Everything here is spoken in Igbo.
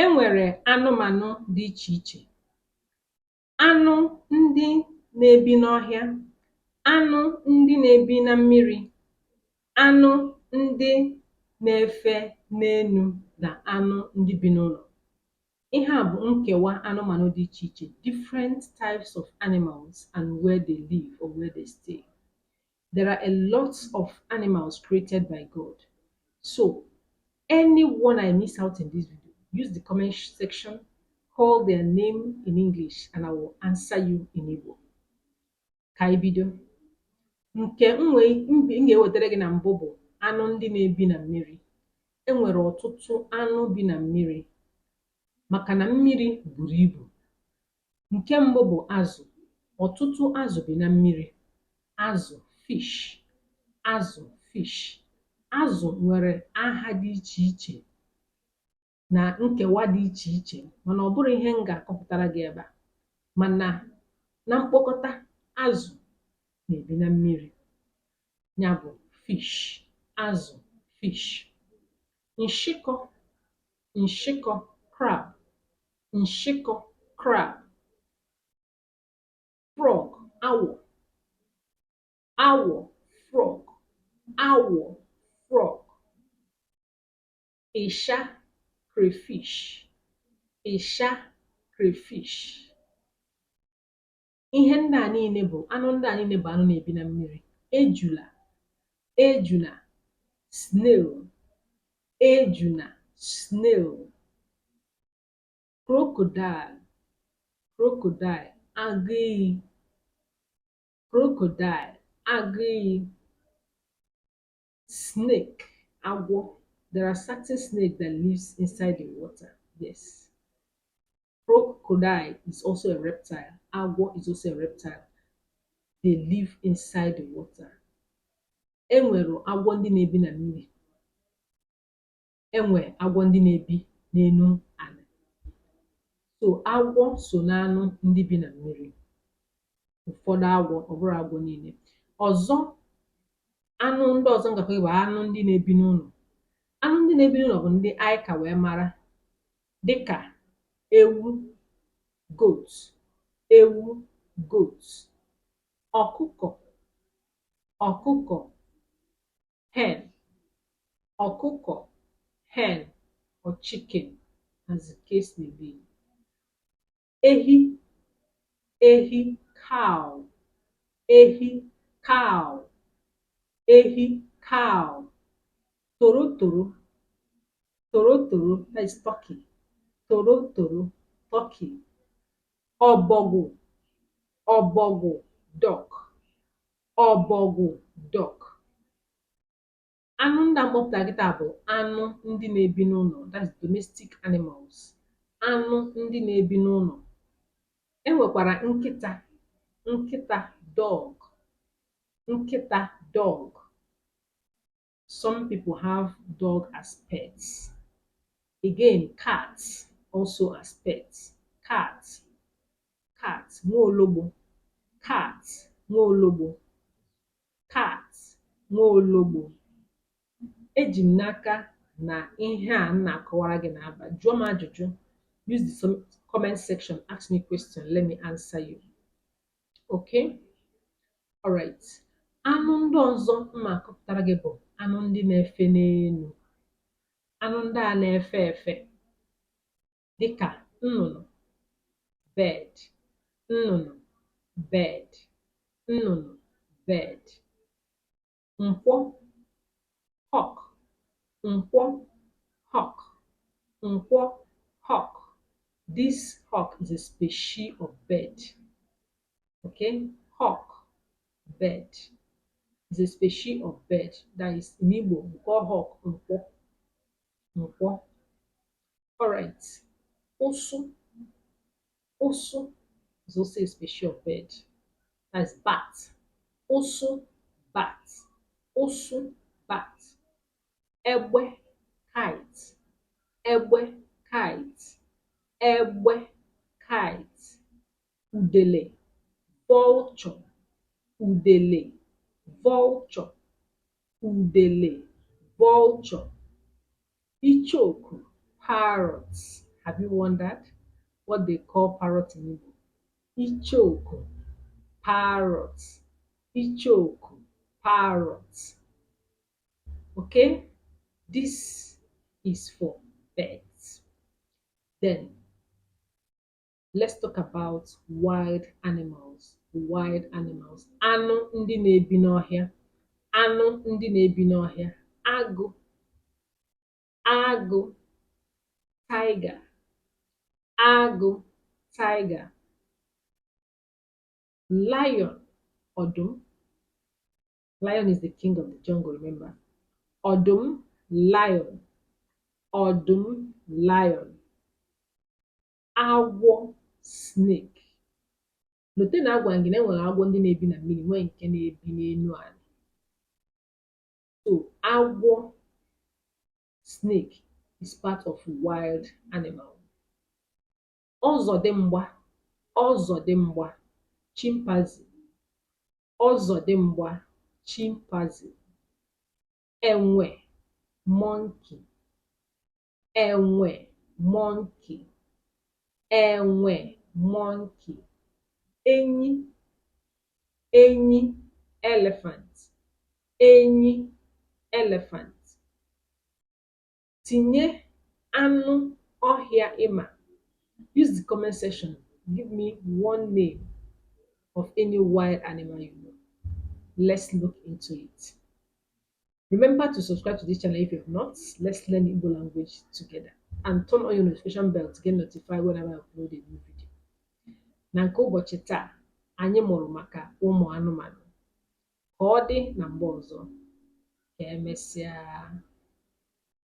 E nwere anụmanụ dị iche iche. Anụ ndị na-ebi n'ọhịa, anụ ndị na-ebi na mmiri, anụ ndị na-efe n'elu na anụ ndị bi n'ụlọ. Ihe a bụ nkewa anụmanụ dị iche iche, different types of animals and where they live or where they stay. There are a lot of animals created by God. So, anyone I miss out in this video, use the comment section, call their name in English, and I will answer you in Igbo. Ka anyị bido. Nke m ga-ewetara gị na mbụ bụ anụ ndị na-ebi na mmiri. E nwere ọtụtụ anụ bi na mmiri maka na mmiri buru ibu. Nke mbụ bụ azụ. Ọtụtụ azụ bi na mmiri. Azụ, fish. Azụ, fish. Azụ nwere aha dị iche iche na nkewa dị iche iche, mana ọ bụrụ ihe m ga-akọpụtara gị ebe a. Mana na mkpokọta, azụ na-ebi na mmiri. Ya bụ fish. Azụ, fish. Nshịkọ. Nshịkọ, crab. Nshịkọ, crab. Frog, awọ. Awọ, frog. Awọ, frog. Ịsha, crayfish. Ịsha, crayfish. Ihe ndị a niile bụ anụ na-ebi na mmiri. Ejula. Ejuna, snail. Ejuna, snail. Crocodile. Crocodile, agụ iyi. Crocodile, agụ iyi. Snake, agwọ. There are certain snakes that lives inside the water. Yes. Crocodile is also a reptile. Agwọ is also a reptile. They live inside the water. E nwere agwọ ndị na-ebi na mmiri. E nwere agwọ ndị na-ebi n'elu ala. So agwọ so n'anụ ndị bi na mmiri. Ụfọdụ agwọ, ọ bụrụ agwọ niile. Ọzọ, anụ ndị ọzọ m ga-akọ bụ anụ ndị na-ebi n'ụlọ. Anụ ndị na-ebi n'ụlọ bụ ndị anyị ka wee mara, dịka ewu, goat. Ewu, goat. Ọkụkọ. Ọkụkọ, hen. Ọkụkọ, hen or chicken, as the case may be. Ehi. Ehi, cow. Ehi, cow. Ehi, cow. Torotoro. Torotoro, that is turkey. Torotoro, turkey. Ọbọgwụ. Ọbọgwụ, duck. Ọbọgwụ, duck. Anụ ndị a mkpọpụtara gị taa bụ anụ ndị na-ebi n'ụlọ, that's domestic animals. Anụ ndị na-ebi n'ụlọ. E nwekwara nkịta. Nkịta, dog. Nkịta, dog. Some people have dog as pets. Again, cats also as pets. Cat. Cat, nwaologbo. Cat, nwaologbo. Cat, nwaologbo. Eji m n'aka na ihe a m na-akọwara gị na-aba. Jụọ m ajụjụ. Use the comment section. Ask me question. Let me answer you. Okay? Alright. Anụ ndị ọzọ m na-akọpụtara gị bụ anụ ndị na-efe n'elu. Anụ ndị a na-efe efe, dịka nnụnụ, bird. Nnụnụ, bird. Nnụnụ, bird. Nkwọ, hawk. Nkwọ, hawk. Nkwọ, hawk. This hawk is a species of bird. Okay? Hawk, bird, is a species of bird. That is, in Igbo, we call hawk nkwọ. Nkwọ. Alright. Ụsụ. Ụsụ is also a species of bird. That's bat. Ụsụ, bat. Ụsụ, bat. Egbe, kite. Egbe, kite. Egbe, kite. Udele, vulture. Udele, vulture. Udele, vulture. Ichoku, parrot. Have you wondered what they call parrot in Igbo? Ichoku, parrot. Ichoku, parrot. Okay, this is for birds. Then let's talk about wild animals. Wild animals. Anụ ndị na-ebi n'ọhịa. Anụ ndị na-ebi n'ọhịa. Agụ, agụ, tiger, agụ, tiger. Lion, ọdụm. Lion is the king of the jungle, remember. Ọdụm, lion. Ọdụm, lion. Agwọ, snake. Lote na agwa gị na enwere agwọ ndị na-ebi na mmiri nwee nke na-ebi n'elu ala. So agwọ, snake is part of wild animal. Ọzọdịmgba, ọzọdịmgba, chimpanzee. Ọzọdịmgba, chimpanzee. Enwe, monkey. Enwe, monkey. Enwe, monkey. Enyi, enyi, elephant. Enyi, elephant. Tinye anụ ọhịa ịma. Use the comment section. Give me one name of any wild animal you know. Let's look into it. Remember to subscribe to this channel if you have not. Let's learn Igbo language together. And turn on your notification bell to get notified whenever I upload a new video. Na nke ụbọchị taa, anyị mụrụ maka ụmụ anụmanụ. Ka ọ dị na mgbe ọzọ. Ka emesịa.